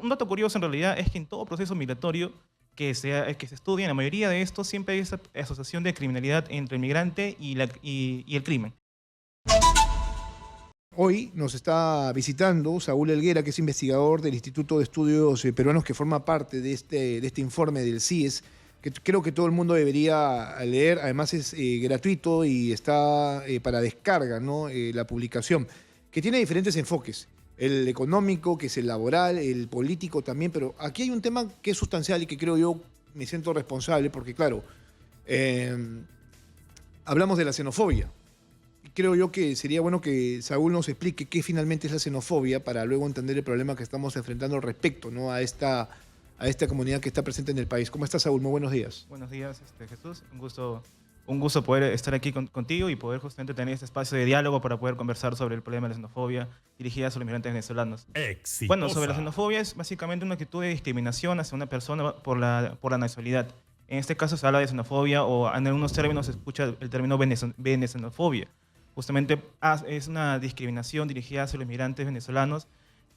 un dato curioso en realidad es que en todo proceso migratorio que se estudia, en la mayoría de estos siempre hay esa asociación de criminalidad entre el migrante y el crimen. Hoy nos está visitando Saúl Helguera, que es investigador del Instituto de Estudios Peruanos, que forma parte de este informe del CIES, que creo que todo el mundo debería leer. Además es gratuito y está para descarga, ¿no? La publicación, que tiene diferentes enfoques. El económico, que es el laboral, el político también, pero aquí hay un tema que es sustancial y que creo yo me siento responsable, porque claro, eh, hablamos de la xenofobia. Creo yo que sería bueno que Saúl nos explique qué finalmente es la xenofobia para luego entender el problema que estamos enfrentando respecto, ¿no? a esta comunidad que está presente en el país. ¿Cómo estás, Saúl? Muy buenos días. Buenos días, Jesús. Un gusto poder estar aquí contigo y poder justamente tener este espacio de diálogo para poder conversar sobre el problema de la xenofobia dirigida a los inmigrantes venezolanos. Exitosa. Bueno, sobre la xenofobia es básicamente una actitud de discriminación hacia una persona por la nacionalidad. En este caso se habla de xenofobia o en algunos términos se escucha el término venezolofobia. Justamente es una discriminación dirigida hacia los inmigrantes venezolanos.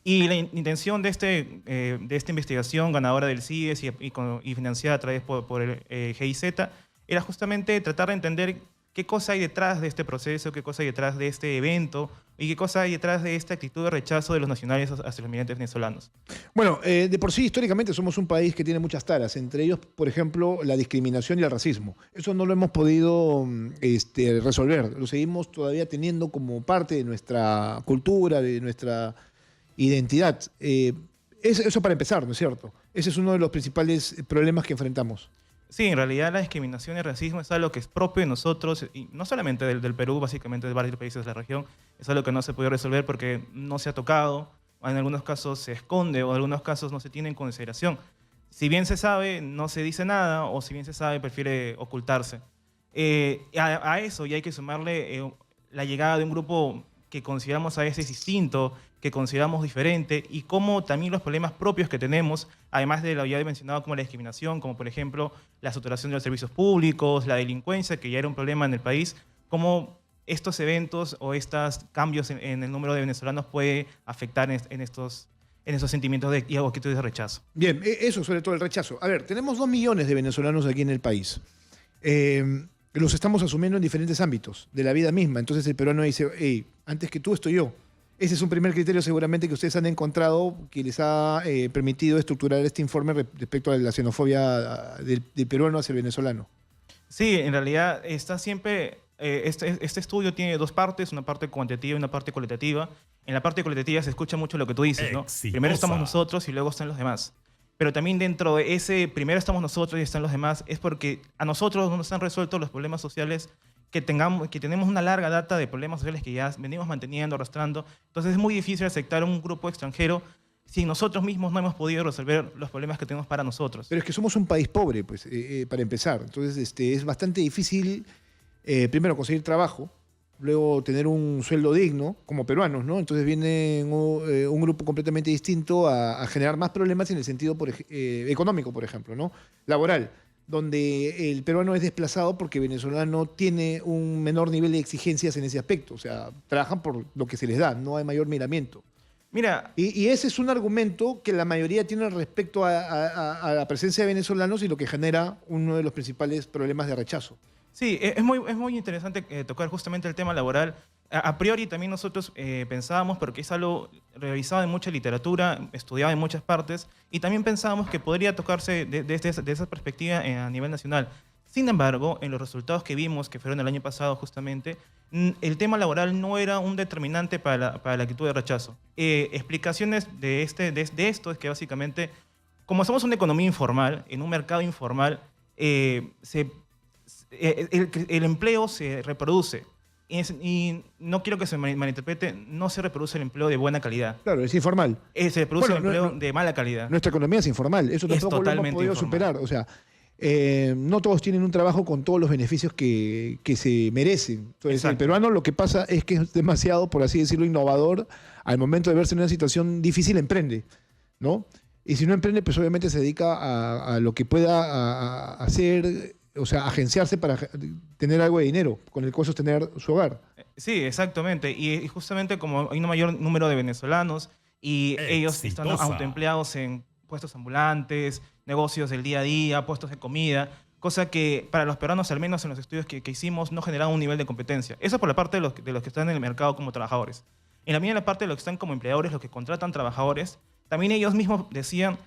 Y la intención de esta investigación ganadora del CIES y financiada a través por el GIZ era justamente tratar de entender qué cosa hay detrás de este proceso, qué cosa hay detrás de este evento y qué cosa hay detrás de esta actitud de rechazo de los nacionales hacia los migrantes venezolanos. Bueno, de por sí, históricamente somos un país que tiene muchas taras, entre ellos, por ejemplo, la discriminación y el racismo. Eso no lo hemos podido resolver, lo seguimos todavía teniendo como parte de nuestra cultura, de nuestra identidad. Eso para empezar, ¿no es cierto? Ese es uno de los principales problemas que enfrentamos. Sí, en realidad la discriminación y el racismo es algo que es propio de nosotros, y no solamente del Perú, básicamente de varios países de la región. Es algo que no se puede resolver porque no se ha tocado, en algunos casos se esconde o en algunos casos no se tiene en consideración. Si bien se sabe, no se dice nada, o si bien se sabe, prefiere ocultarse. A eso ya hay que sumarle la llegada de un grupo que consideramos a veces distinto, que consideramos diferente, y cómo también los problemas propios que tenemos, además de lo ya mencionado como la discriminación, como por ejemplo la saturación de los servicios públicos, la delincuencia, que ya era un problema en el país, cómo estos eventos o estos cambios en el número de venezolanos puede afectar en estos sentimientos y actitudes de rechazo. Bien, eso sobre todo el rechazo. A ver, tenemos 2 millones de venezolanos aquí en el país. Los estamos asumiendo en diferentes ámbitos de la vida misma. Entonces el peruano dice, hey, antes que tú estoy yo. Ese es un primer criterio seguramente que ustedes han encontrado que les ha permitido estructurar este informe respecto a la xenofobia del peruano hacia el venezolano. Sí, en realidad está siempre... Este estudio tiene dos partes, una parte cuantitativa y una parte cualitativa. En la parte cualitativa se escucha mucho lo que tú dices, ¿no? Exitosa. Primero estamos nosotros y luego están los demás. Pero también dentro de ese primero estamos nosotros y están los demás es porque a nosotros no nos han resuelto los problemas sociales que tenemos una larga data de problemas sociales que ya venimos manteniendo, arrastrando. Entonces es muy difícil aceptar un grupo extranjero si nosotros mismos no hemos podido resolver los problemas que tenemos para nosotros. Pero es que somos un país pobre, pues, para empezar. Entonces es bastante difícil, primero, conseguir trabajo, luego tener un sueldo digno, como peruanos, ¿no? Entonces viene un grupo completamente distinto a generar más problemas en el sentido económico, por ejemplo, ¿no? Laboral, donde el peruano es desplazado porque el venezolano tiene un menor nivel de exigencias en ese aspecto. O sea, trabajan por lo que se les da, no hay mayor miramiento. Mira, Y ese es un argumento que la mayoría tiene respecto a la presencia de venezolanos y lo que genera uno de los principales problemas de rechazo. sí, es muy interesante tocar justamente el tema laboral. A priori también nosotros pensábamos, porque es algo revisado en mucha literatura, estudiado en muchas partes, y también pensábamos que podría tocarse de esa perspectiva a nivel nacional. Sin embargo, en los resultados que vimos, que fueron el año pasado justamente, el tema laboral no era un determinante para la actitud de rechazo. Explicaciones de esto es que básicamente, como somos una economía informal, en un mercado informal, el empleo se reproduce. Y no quiero que se malinterprete, no se reproduce el empleo de buena calidad. Claro, es informal. Se reproduce Bueno, el empleo de mala calidad. Nuestra economía es informal, eso Es tampoco lo hemos totalmente podido informal. superar. O sea, no todos tienen un trabajo con todos los beneficios que se merecen. Entonces, el Exacto. peruano lo que pasa es que es demasiado, por así decirlo, innovador. Al momento de verse en una situación difícil, emprende, ¿no? Y si no emprende, pues obviamente se dedica a lo que pueda hacer, o sea, agenciarse para tener algo de dinero con el cual sostener su hogar. Sí, exactamente. Y justamente como hay un mayor número de venezolanos y ellos están Exitosa. autoempleados en puestos ambulantes, negocios del día a día, puestos de comida, cosa que para los peruanos, al menos en los estudios que hicimos, no generaba un nivel de competencia. Eso por la parte de los que están en el mercado como trabajadores. En la misma parte de los que están como empleadores, los que contratan trabajadores, también ellos mismos decían,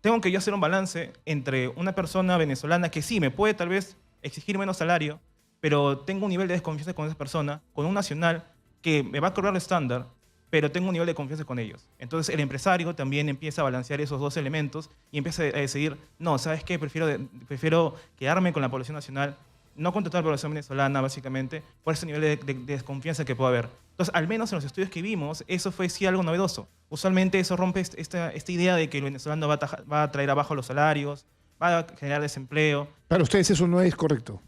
tengo que yo hacer un balance entre una persona venezolana que sí me puede tal vez exigir menos salario, pero tengo un nivel de desconfianza con esa persona, con un nacional que me va a cobrar el estándar, pero tengo un nivel de confianza con ellos. Entonces el empresario también empieza a balancear esos dos elementos y empieza a decidir, no, ¿sabes qué? Prefiero quedarme con la población nacional, no contratar a la población venezolana, básicamente, por ese nivel de desconfianza que puede haber. Entonces, al menos en los estudios que vimos, eso fue sí algo novedoso. Usualmente eso rompe esta idea de que el venezolano va a traer abajo los salarios, va a generar desempleo. Para ustedes eso no es correcto.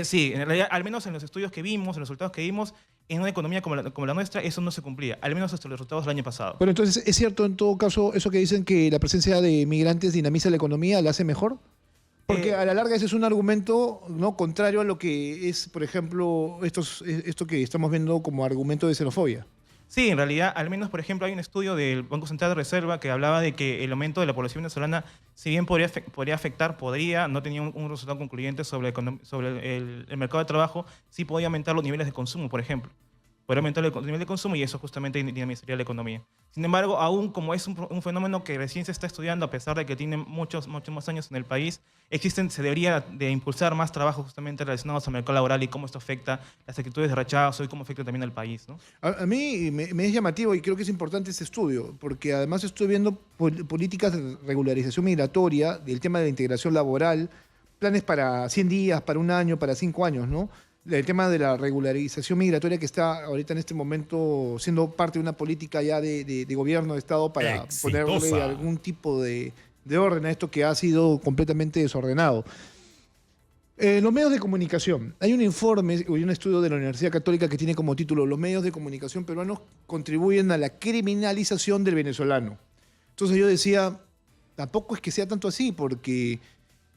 Sí, en realidad, al menos en los estudios que vimos, en los resultados que vimos, en una economía como la nuestra, eso no se cumplía, al menos hasta los resultados del año pasado. Bueno, entonces, ¿es cierto en todo caso eso que dicen que la presencia de migrantes dinamiza la economía, la hace mejor? Porque a la larga ese es un argumento, ¿no?, contrario a lo que es, por ejemplo, esto que estamos viendo como argumento de xenofobia. Sí, en realidad, al menos, por ejemplo, hay un estudio del Banco Central de Reserva que hablaba de que el aumento de la población venezolana, si bien podría afectar, no tenía un resultado concluyente sobre el mercado de trabajo, sí podía aumentar los niveles de consumo, por ejemplo. Podría aumentar el nivel de consumo y eso justamente dinamizaría la economía. Sin embargo, aún como es un fenómeno que recién se está estudiando, a pesar de que tiene muchos más años en el país, se debería de impulsar más trabajo justamente relacionados al mercado laboral y cómo esto afecta las actitudes de rechazo y cómo afecta también al país, ¿no? A mí me es llamativo y creo que es importante este estudio, porque además estoy viendo políticas de regularización migratoria, del tema de la integración laboral, planes para 100 días, para un año, para 5 años, ¿no? El tema de la regularización migratoria que está ahorita en este momento siendo parte de una política ya de gobierno de Estado para ponerle Exitosa. algún tipo de orden a esto que ha sido completamente desordenado. Los medios de comunicación. Hay un informe y un estudio de la Universidad Católica que tiene como título "Los medios de comunicación peruanos contribuyen a la criminalización del venezolano". Entonces yo decía, tampoco es que sea tanto así, porque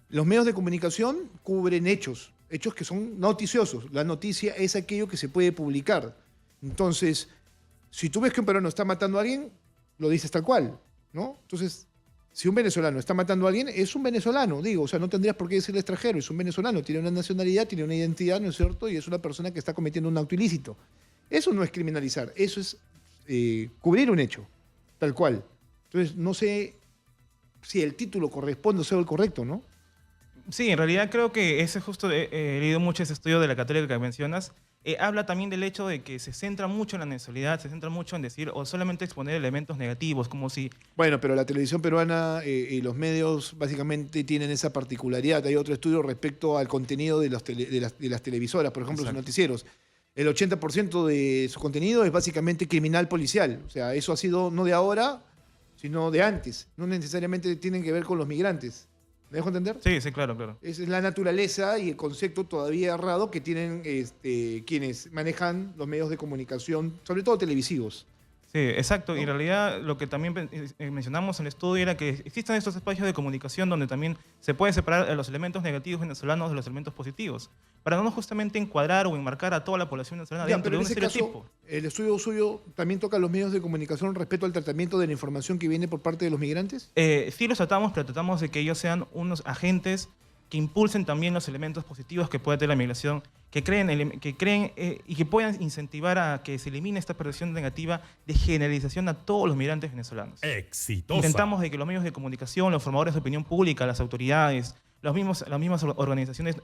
los medios de comunicación cubren hechos que son noticiosos. La noticia es aquello que se puede publicar. Entonces, si tú ves que un peruano está matando a alguien, lo dices tal cual, ¿no? Entonces, si un venezolano está matando a alguien, es un venezolano, digo, o sea, no tendrías por qué decirle extranjero, es un venezolano, tiene una nacionalidad, tiene una identidad, ¿no es cierto? Y es una persona que está cometiendo un acto ilícito. Eso no es criminalizar, eso es cubrir un hecho, tal cual. Entonces, no sé si el título corresponde o sea el correcto, ¿no? Sí, en realidad creo que ese justo, he leído mucho ese estudio de la Católica que mencionas. Habla también del hecho de que se centra mucho en la nacionalidad, se centra mucho en decir o solamente exponer elementos negativos, como si... Bueno, pero la televisión peruana y los medios básicamente tienen esa particularidad. Hay otro estudio respecto al contenido de las televisoras, por ejemplo, sus noticieros. El 80% de su contenido es básicamente criminal policial. O sea, eso ha sido no de ahora, sino de antes. No necesariamente tienen que ver con los migrantes. ¿Me dejo entender? Sí, sí, claro, claro. Esa es la naturaleza y el concepto todavía errado que tienen quienes manejan los medios de comunicación, sobre todo televisivos. Sí, exacto. Y en realidad lo que también mencionamos en el estudio era que existen estos espacios de comunicación donde también se puede separar a los elementos negativos venezolanos de los elementos positivos, para no justamente encuadrar o enmarcar a toda la población venezolana Ya, dentro pero de en un ese estereotipo. caso, el estudio suyo también toca los medios de comunicación respecto al tratamiento de la información que viene por parte de los migrantes. Sí los tratamos, pero tratamos de que ellos sean unos agentes que impulsen también los elementos positivos que puede tener la migración, que creen y que puedan incentivar a que se elimine esta percepción negativa de generalización a todos los migrantes venezolanos. Exitosa. Intentamos de que los medios de comunicación, los formadores de opinión pública, las autoridades, las mismas organizaciones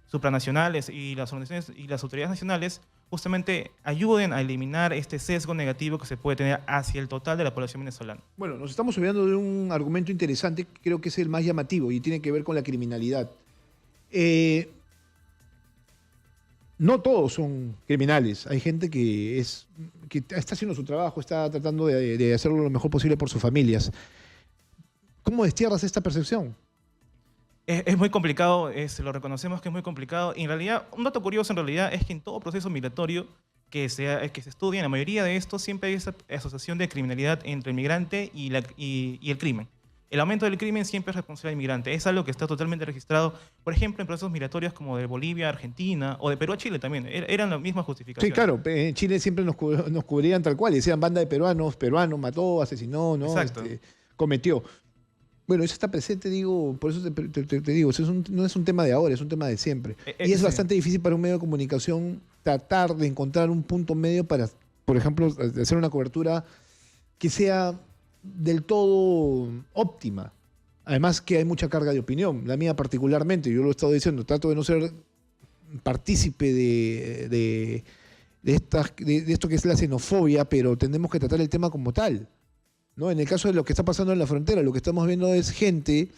supranacionales y las organizaciones y las autoridades nacionales justamente ayuden a eliminar este sesgo negativo que se puede tener hacia el total de la población venezolana. Bueno, nos estamos olvidando de un argumento interesante que creo que es el más llamativo y tiene que ver con la criminalidad. No todos son criminales. Hay gente que está haciendo su trabajo, está tratando de hacerlo lo mejor posible por sus familias. ¿Cómo destierras esta percepción? Es muy complicado, lo reconocemos que es muy complicado. Y en realidad, un dato curioso en realidad es que en todo proceso migratorio que se estudia, en la mayoría de estos siempre hay esa asociación de criminalidad entre el migrante y el crimen. el aumento del crimen siempre es responsabilidad del inmigrante. Es algo que está totalmente registrado, por ejemplo, en procesos migratorios como de Bolivia a Argentina o de Perú a Chile también. Eran las mismas Sí, justificaciones. claro, en Chile siempre nos cubrían tal cual, decían banda de peruanos, mató, asesinó, ¿no? Exacto. Cometió. Bueno, eso está presente, digo, por eso te digo, eso no es un tema de ahora, es un tema de siempre. Y es Sí. bastante difícil para un medio de comunicación tratar de encontrar un punto medio para, por ejemplo, hacer una cobertura que sea del todo óptima. Además que hay mucha carga de opinión, la mía particularmente, yo lo he estado diciendo, trato de no ser partícipe de esto que es la xenofobia, pero tenemos que tratar el tema como tal, ¿no? En el caso de lo que está pasando en la frontera, lo que estamos viendo es gente,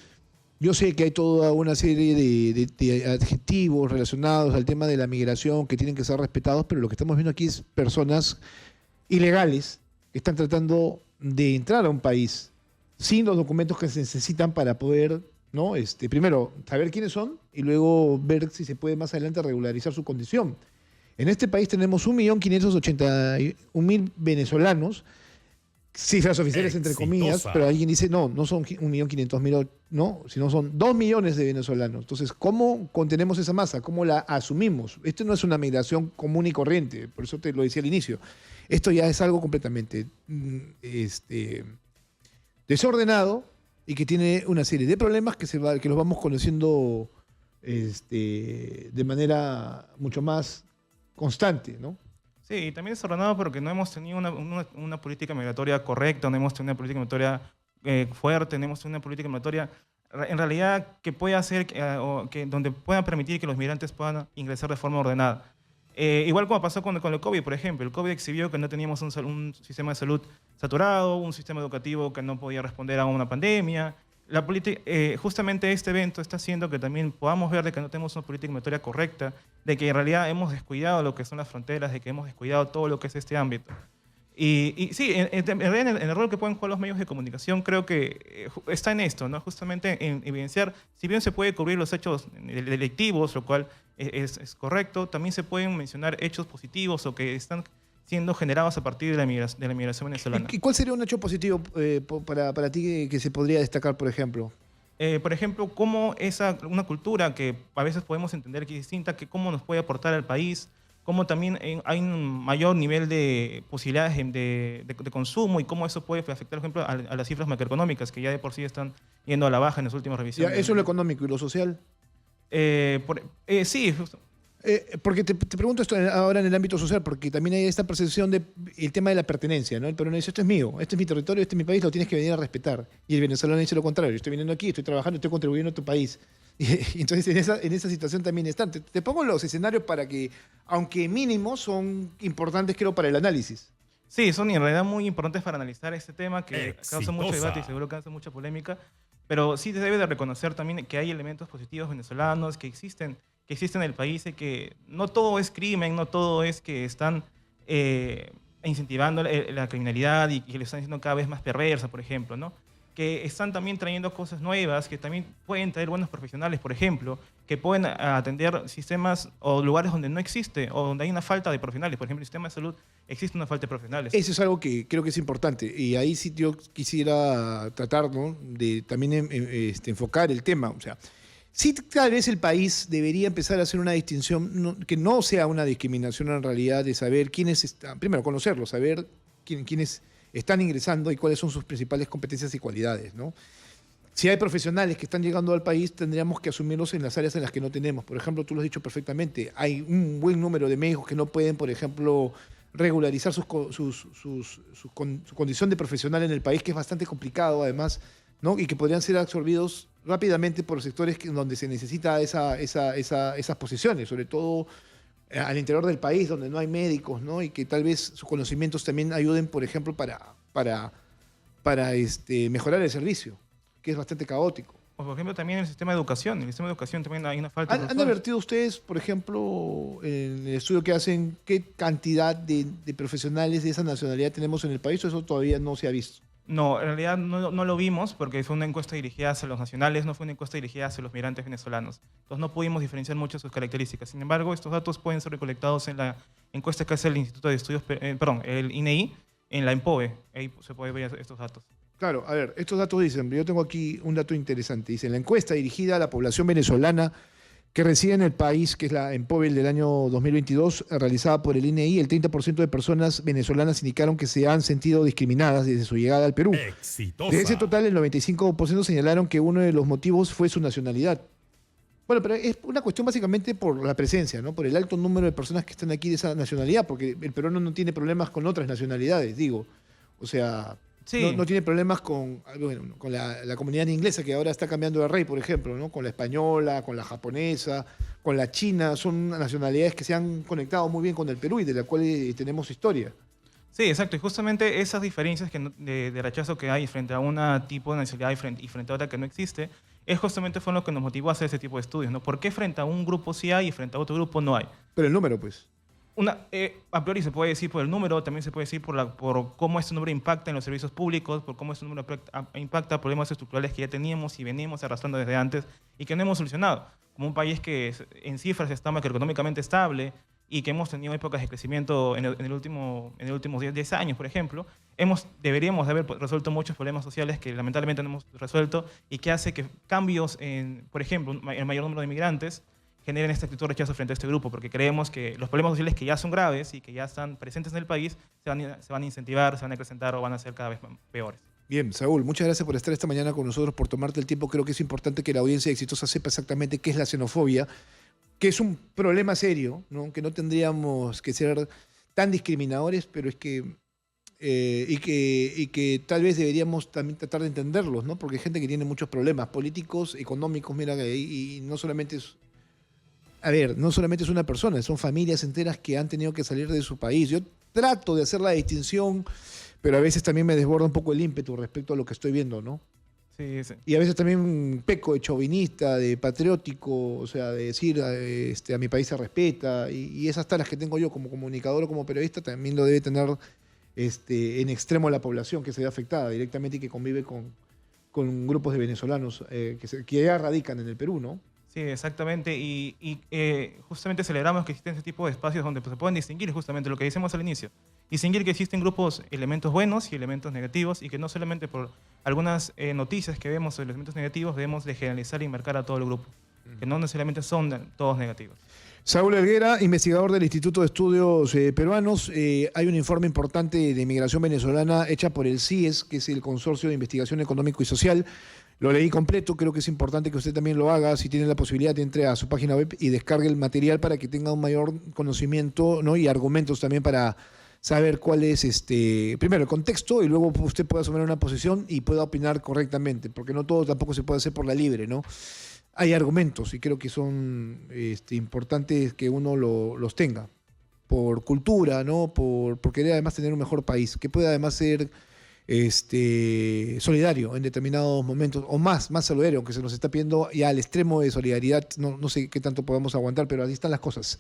yo sé que hay toda una serie de adjetivos relacionados al tema de la migración que tienen que ser respetados, pero lo que estamos viendo aquí es personas ilegales que están tratando de entrar a un país sin los documentos que se necesitan para poder, ¿no? Primero, saber quiénes son y luego ver si se puede más adelante regularizar su condición. En este país tenemos 1.581.000 venezolanos, cifras oficiales entre comillas, Exitosa. pero alguien dice, no, no son 1.500.000, no, sino son 2 millones de venezolanos. Entonces, ¿cómo contenemos esa masa? ¿Cómo la asumimos? Esto no es una migración común y corriente, por eso te lo decía al inicio. Esto ya es algo completamente desordenado y que tiene una serie de problemas que los vamos conociendo de manera mucho más constante, ¿no? Sí, y también desordenado porque no hemos tenido una política migratoria correcta, no hemos tenido una política migratoria fuerte, no hemos tenido una política migratoria en realidad que pueda hacer, donde pueda permitir que los migrantes puedan ingresar de forma ordenada. Igual como pasó con el COVID, por ejemplo. El COVID exhibió que no teníamos un sistema de salud saturado, un sistema educativo que no podía responder a una pandemia. Justamente este evento está haciendo que también podamos ver de que no tenemos una política migratoria correcta, de que en realidad hemos descuidado lo que son las fronteras, de que hemos descuidado todo lo que es este ámbito. Y sí, en realidad en el rol que pueden jugar los medios de comunicación creo que está en esto, ¿no? Justamente en evidenciar, si bien se puede cubrir los hechos delictivos, lo cual es correcto, también se pueden mencionar hechos positivos o que están siendo generados a partir de la migración venezolana. ¿Y cuál sería un hecho positivo para ti que se podría destacar, por ejemplo? Por ejemplo, cómo una cultura que a veces podemos entender que es distinta, que cómo nos puede aportar al país, cómo también hay un mayor nivel de posibilidades de consumo y cómo eso puede afectar, por ejemplo, a las cifras macroeconómicas que ya de por sí están yendo a la baja en las últimas Ya, revisiones. eso es lo económico y lo social. Sí, justo. Porque te pregunto esto ahora en el ámbito social, porque también hay esta percepción del tema de la pertenencia, ¿no? El peruano dice, esto es mío, este es mi territorio, este es mi país, lo tienes que venir a respetar. Y el venezolano dice lo contrario, yo estoy viniendo aquí, estoy trabajando, estoy contribuyendo a tu país. Y entonces en esa situación también están. Te pongo los escenarios para que, aunque mínimos, son importantes creo para el análisis. Sí, son en realidad muy importantes para analizar este tema que causa mucho Exitosa. debate y seguro causa mucha polémica, pero sí se debe de reconocer también que hay elementos positivos venezolanos que existen en el país y que no todo es crimen, no todo es que están incentivando la criminalidad y que lo están haciendo cada vez más perversa, por ejemplo, ¿no? Que están también trayendo cosas nuevas, que también pueden traer buenos profesionales, por ejemplo, que pueden atender sistemas o lugares donde no existe o donde hay una falta de profesionales. Por ejemplo, en el sistema de salud existe una falta de profesionales. Eso es algo que creo que es importante. Y ahí sí yo quisiera tratar, ¿no? De también enfocar el tema. O sea, sí, tal vez el país debería empezar a hacer una distinción, que no sea una discriminación en realidad, de saber quiénes están, primero conocerlos, saber quiénes están ingresando y cuáles son sus principales competencias y cualidades, ¿no? Si hay profesionales que están llegando al país, tendríamos que asumirlos en las áreas en las que no tenemos. Por ejemplo, tú lo has dicho perfectamente, hay un buen número de médicos que no pueden, por ejemplo, regularizar su condición de profesional en el país, que es bastante complicado además, ¿no? Y que podrían ser absorbidos rápidamente por sectores donde se necesita esas posiciones, sobre todo al interior del país, donde no hay médicos, ¿no? Y que tal vez sus conocimientos también ayuden, por ejemplo, para mejorar el servicio, que es bastante caótico. O por ejemplo, también el sistema de educación. En el sistema de educación también hay una falta de ¿Han profesores. advertido ustedes, por ejemplo, en el estudio que hacen, qué cantidad de profesionales de esa nacionalidad tenemos en el país o eso todavía no se ha visto? No, en realidad no lo vimos porque fue una encuesta dirigida hacia los nacionales, no fue una encuesta dirigida hacia los migrantes venezolanos. Entonces no pudimos diferenciar mucho sus características. Sin embargo, estos datos pueden ser recolectados en la encuesta que hace el Instituto de Estudios, el INEI, en la EMPOE. Ahí se puede ver estos datos. Claro, a ver, estos datos dicen, yo tengo aquí un dato interesante. Dice, la encuesta dirigida a la población venezolana que reside en el país, que es la Enpovel del año 2022, realizada por el INEI, el 30% de personas venezolanas indicaron que se han sentido discriminadas desde su llegada al Perú. De ese Exitosa. total, el 95% señalaron que uno de los motivos fue su nacionalidad. Bueno, pero es una cuestión básicamente por la presencia, ¿no? Por el alto número de personas que están aquí de esa nacionalidad, porque el peruano no tiene problemas con otras nacionalidades, digo. O sea, Sí, no tiene problemas con, bueno, con la comunidad inglesa, que ahora está cambiando de rey, por ejemplo, ¿no? Con la española, con la japonesa, con la china. Son nacionalidades que se han conectado muy bien con el Perú y de la cual tenemos historia. sí, exacto. Y justamente esas diferencias de rechazo que hay frente a una tipo de nacionalidad y frente a otra que no existe, es justamente fue lo que nos motivó a hacer ese tipo de estudios, ¿no? ¿Por qué frente a un grupo sí hay y frente a otro grupo no hay? Pero el número, pues. A priori se puede decir por el número, también se puede decir por cómo este número impacta en los servicios públicos, por cómo este número impacta problemas estructurales que ya teníamos y venimos arrastrando desde antes y que no hemos solucionado. Como un país que en cifras está macroeconómicamente estable y que hemos tenido épocas de crecimiento en los últimos 10 años, por ejemplo, deberíamos de haber resuelto muchos problemas sociales que lamentablemente no hemos resuelto y que hace que cambios por ejemplo, el mayor número de inmigrantes generen esta actitud de rechazo frente a este grupo, porque creemos que los problemas sociales que ya son graves y que ya están presentes en el país se van a incentivar, se van a acrecentar o van a ser cada vez peores. Bien, Saúl, muchas gracias por estar esta mañana con nosotros, por tomarte el tiempo. Creo que es importante que la audiencia exitosa sepa exactamente qué es la xenofobia, que es un problema serio, ¿no? Que no tendríamos que ser tan discriminadores, pero es que, y que tal vez deberíamos también tratar de entenderlos, ¿no? Porque hay gente que tiene muchos problemas políticos, económicos, mira, y no solamente es, a ver, no solamente es una persona, son familias enteras que han tenido que salir de su país. Yo trato de hacer la distinción, pero a veces también me desborda un poco el ímpetu respecto a lo que estoy viendo, ¿no? Sí, sí. Y a veces también peco de chauvinista, de patriótico, o sea, de decir a mi país se respeta, y esas taras que tengo yo como comunicador o como periodista también lo debe tener en extremo la población que se ve afectada directamente y que convive con grupos de venezolanos que ya radican en el Perú, ¿no? Sí, exactamente. Y justamente celebramos que existen ese tipo de espacios donde pues, se pueden distinguir justamente lo que decimos al inicio. Distinguir que existen grupos, elementos buenos y elementos negativos y que no solamente por algunas noticias que vemos sobre elementos negativos debemos de generalizar y marcar a todo el grupo. Que no necesariamente son todos negativos. Saúl Helguera, investigador del Instituto de Estudios Peruanos. Hay un informe importante de inmigración venezolana hecha por el CIES, que es el Consorcio de Investigación Económico y Social. Lo leí completo, creo que es importante que usted también lo haga. Si tiene la posibilidad, entre a su página web y descargue el material para que tenga un mayor conocimiento, ¿no? Y argumentos también para saber cuál es, primero el contexto y luego usted pueda asumir una posición y pueda opinar correctamente, porque no todo tampoco se puede hacer por la libre, ¿no? Hay argumentos y creo que son importantes que uno los tenga por cultura, ¿no? Por querer además tener un mejor país, que pueda además ser solidario en determinados momentos, o más solidario, aunque se nos está pidiendo ya al extremo de solidaridad, no sé qué tanto podamos aguantar, pero así están las cosas.